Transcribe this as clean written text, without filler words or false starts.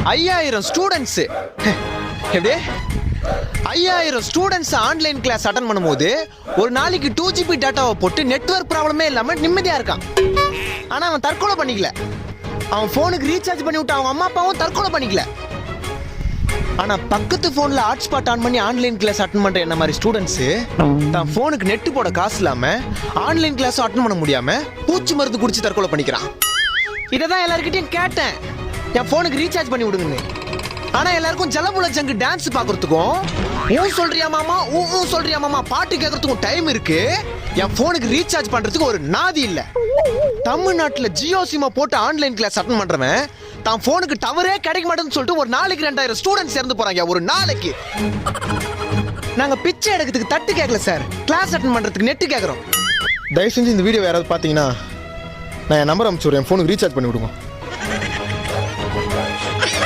5000 students எப்படி 5000 students online class attend பண்ணும்போது ஒரு நாளைக்கு 2GB டேட்டாவை போட்டு நெட்வொர்க் ப்ராப்ளமே இல்லாம நிம்மதியா இருக்கான். ஆனா அவன் தற்கொலை பண்ணிக்கல. அவன் போனுக்கு ரீசார்ஜ் பண்ணி விட்டு அவங்க அம்மா அப்பாவும் தற்கொலை பண்ணிக்கல. ஆனா பக்கத்து போன்ல ஹாட்ஸ்பாட் ஆன் பண்ணி ஆன்லைன் கிளாஸ் அட்டன் பண்ற என்ன மாதிரி ஸ்டூடெண்ட்ஸ் தான் போனுக்கு நெட் போட காசு இல்லாம ஆன்லைன் கிளாஸ் அட்டன் பண்ண முடியாம பூச்சி மருந்து குடிச்சு தற்கொலை பண்ணிக்கிறான். இததான் எல்லார்கிட்டயும் கேட்டேன், என் போனுக்கு ரீசார்ஜ் பண்ணி விடுங்கன்னு. ஆனா எல்லாருக்கும் ஜலபுல ஜங்கு டான்ஸ் பாக்குறதுக்கும் சொல்றியா மாமா பாட்டு கேட்கறதுக்கும் டைம் இருக்கு. என் போனுக்கு ரீசார்ஜ் பண்றதுக்கு ஒரு நாதி இல்ல. தமிழ்நாட்டுல ஜியோ சிம் போட்டு ஆன்லைன் கிளாஸ் அட்டன் பண்றவன் தான் போனுக்கு டவரே கிடைக்க மாட்டேன்னு சொல்லிட்டு ஒரு நாளைக்கு 2000 ஸ்டூடெண்ட்ஸ் இறந்து போறாங்க ஒரு நாளைக்கு. நாங்க பிச்சை எடுக்கிறதுக்கு தட்டு கேட்கல சார், கிளாஸ் அட்டன் பண்றதுக்கு நெட் கேட்கறோம். தயவு செஞ்சு இந்த வீடியோ யாராவது பாத்தீங்கன்னா நான் என் நம்பர் அனுப்பிச்சு விடுறேன், என் போனுக்கு ரீசார்ஜ் பண்ணி விடுங்க.